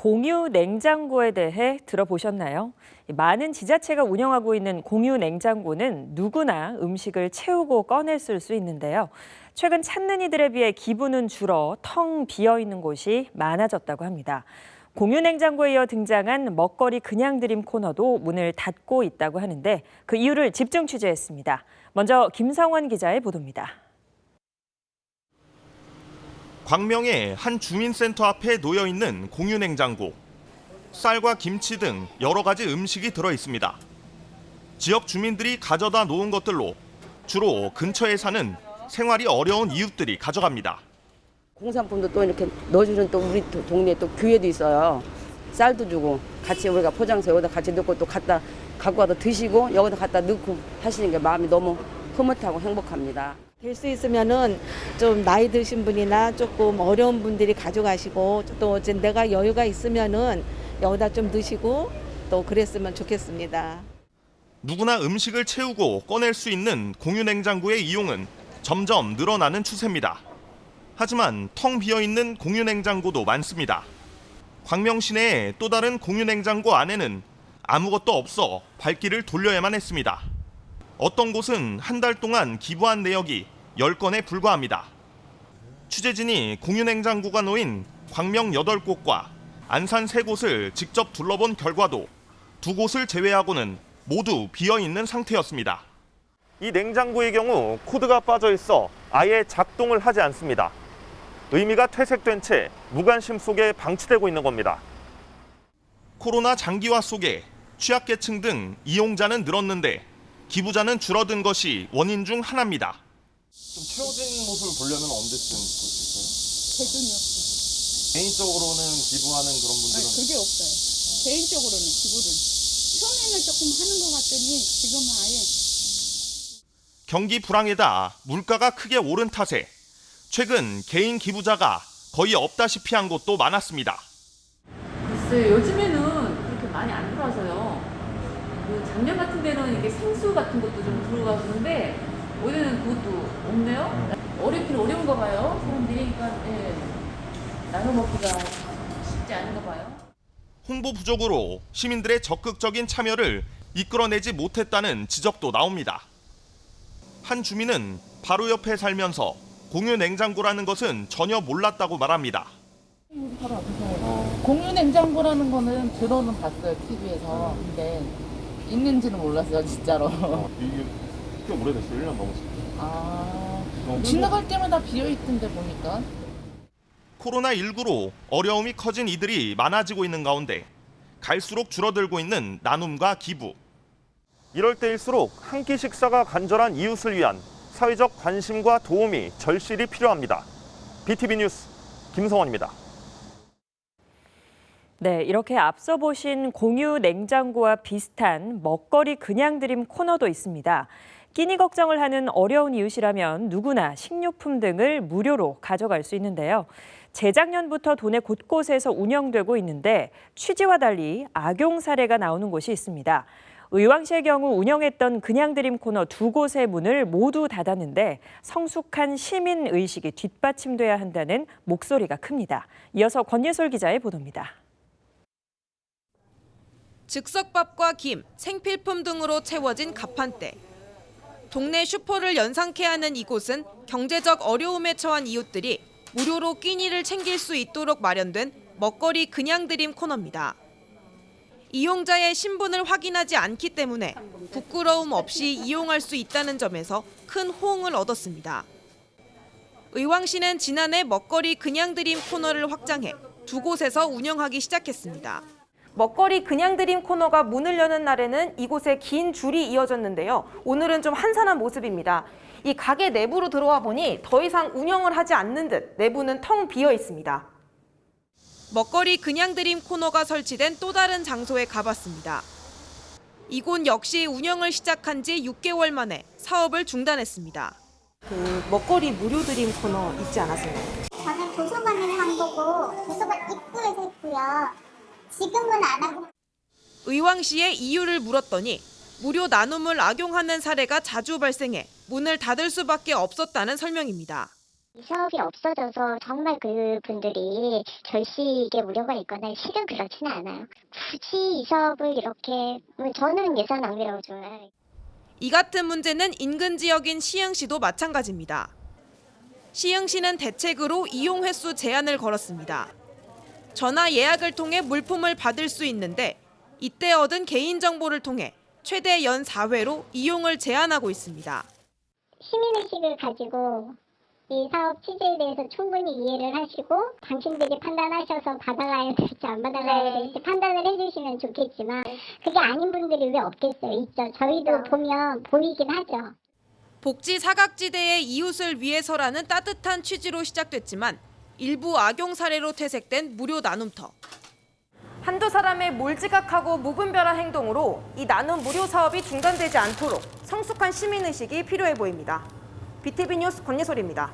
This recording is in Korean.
공유 냉장고에 대해 들어보셨나요? 많은 지자체가 운영하고 있는 공유 냉장고는 누구나 음식을 채우고 꺼내 쓸 수 있는데요. 최근 찾는 이들에 비해 기부는 줄어 텅 비어 있는 곳이 많아졌다고 합니다. 공유 냉장고에 이어 등장한 먹거리 그냥 드림 코너도 문을 닫고 있다고 하는데 그 이유를 집중 취재했습니다. 먼저 김성원 기자의 보도입니다. 광명의 한 주민센터 앞에 놓여 있는 공유 냉장고. 쌀과 김치 등 여러 가지 음식이 들어 있습니다. 지역 주민들이 가져다 놓은 것들로 주로 근처에 사는 생활이 어려운 이웃들이 가져갑니다. 공산품도 또 이렇게 넣어주는 또 우리 동네에 또 교회도 있어요. 쌀도 주고 같이 우리가 포장해서 여기다 같이 넣고 또 갖고 와서 드시고 여기다 갖다 넣고 하시는 게 마음이 너무 흐뭇하고 행복합니다. 될 수 있으면은 좀 나이 드신 분이나 조금 어려운 분들이 가져가시고 또 이제 내가 여유가 있으면은 여기다 좀 넣으시고 또 그랬으면 좋겠습니다. 누구나 음식을 채우고 꺼낼 수 있는 공유 냉장고의 이용은 점점 늘어나는 추세입니다. 하지만 텅 비어 있는 공유 냉장고도 많습니다. 광명 시내의 또 다른 공유 냉장고 안에는 아무것도 없어 발길을 돌려야만 했습니다. 어떤 곳은 한 달 동안 기부한 내역이 10건에 불과합니다. 취재진이 공유 냉장고가 놓인 광명 8곳과 안산 3곳을 직접 둘러본 결과도 2곳을 제외하고는 모두 비어있는 상태였습니다. 이 냉장고의 경우 코드가 빠져 있어 아예 작동을 하지 않습니다. 의미가 퇴색된 채 무관심 속에 방치되고 있는 겁니다. 코로나 장기화 속에 취약계층 등 이용자는 늘었는데 기부자는 줄어든 것이 원인 중 하나입니다. 좀 채워진 모습을 보려면 언제쯤 볼 수 있어요? 대준이 없어요. 개인적으로는 기부하는 그런 분들은 그게 없어요. 개인적으로는 기부를. 처음에는 조금 하는 것 같더니 지금은 아예. 경기 불황에다 물가가 크게 오른 탓에 최근 개인 기부자가 거의 없다시피 한 곳도 많았습니다. 글쎄 요즘에는 그렇게 많이 안 들어와서요. 그 작년 같은 데는 이게 생수 같은 것도 좀 들어가는데 올해는 그것도 없네요. 어렵긴 어려운가 봐요. 사람들이 그러니까 나눠 먹기가 쉽지 않은가 봐요. 홍보 부족으로 시민들의 적극적인 참여를 이끌어내지 못했다는 지적도 나옵니다. 한 주민은 바로 옆에 살면서 공유 냉장고라는 것은 전혀 몰랐다고 말합니다. 공유 냉장고라는 거는 들어는 봤어요, TV에서. 근데 있는지는 몰랐어요, 진짜로. 이게 꽤 오래됐어요. 1년 넘었어요. 지나갈 때마다 비어있던데 보니까. 코로나19로 어려움이 커진 이들이 많아지고 있는 가운데 갈수록 줄어들고 있는 나눔과 기부. 이럴 때일수록 한 끼 식사가 간절한 이웃을 위한 사회적 관심과 도움이 절실히 필요합니다. BTV 뉴스 김성원입니다. 네, 이렇게 앞서 보신 공유 냉장고와 비슷한 먹거리 그냥 드림 코너도 있습니다. 끼니 걱정을 하는 어려운 이웃이라면 누구나 식료품 등을 무료로 가져갈 수 있는데요. 재작년부터 도내 곳곳에서 운영되고 있는데 취지와 달리 악용 사례가 나오는 곳이 있습니다. 의왕시의 경우 운영했던 그냥 드림 코너 2곳의 문을 모두 닫았는데 성숙한 시민 의식이 뒷받침돼야 한다는 목소리가 큽니다. 이어서 권예솔 기자의 보도입니다. 즉석밥과 김, 생필품 등으로 채워진 가판대. 동네 슈퍼를 연상케 하는 이곳은 경제적 어려움에 처한 이웃들이 무료로 끼니를 챙길 수 있도록 마련된 먹거리 그냥 드림 코너입니다. 이용자의 신분을 확인하지 않기 때문에 부끄러움 없이 이용할 수 있다는 점에서 큰 호응을 얻었습니다. 의왕시는 지난해 먹거리 그냥 드림 코너를 확장해 2곳에서 운영하기 시작했습니다. 먹거리 그냥 드림 코너가 문을 여는 날에는 이곳에 긴 줄이 이어졌는데요. 오늘은 좀 한산한 모습입니다. 이 가게 내부로 들어와 보니 더 이상 운영을 하지 않는 듯 내부는 텅 비어 있습니다. 먹거리 그냥 드림 코너가 설치된 또 다른 장소에 가봤습니다. 이곳 역시 운영을 시작한 지 6개월 만에 사업을 중단했습니다. 그 먹거리 무료 드림 코너 있지 않았습니까? 저는 도서관을 한 거고 도서관 입구에서 했고요. 지금은 안 하고. 의왕시의 이유를 물었더니 무료 나눔을 악용하는 사례가 자주 발생해 문을 닫을 수밖에 없었다는 설명입니다. 이 사업이 없어져서 정말 그분들이 결식의 우려가 있거나 실은 그렇지는 않아요. 굳이 이 사업을 이렇게 저는 예산 낭비라고 좀. 이 같은 문제는 인근 지역인 시흥시도 마찬가지입니다. 시흥시는 대책으로 이용 횟수 제한을 걸었습니다. 전화 예약을 통해 물품을 받을 수 있는데 이때 얻은 개인정보를 통해 최대 연 4회로 이용을 제한하고 있습니다. 시민의식을 가지고 이 사업 취지에 대해서 충분히 이해를 하시고 당신들이 판단하셔서 받아가야 될지 안 받아가야 될지 판단을 해주시면 좋겠지만 그게 아닌 분들이 왜 없겠어요. 있죠. 저희도 보면 보이긴 하죠. 복지 사각지대의 이웃을 위해서라는 따뜻한 취지로 시작됐지만 일부 악용 사례로 퇴색된 무료 나눔터. 한두 사람의 몰지각하고 무분별한 행동으로 이 나눔 무료 사업이 중단되지 않도록 성숙한 시민의식이 필요해 보입니다. BTV 뉴스 권예솔입니다.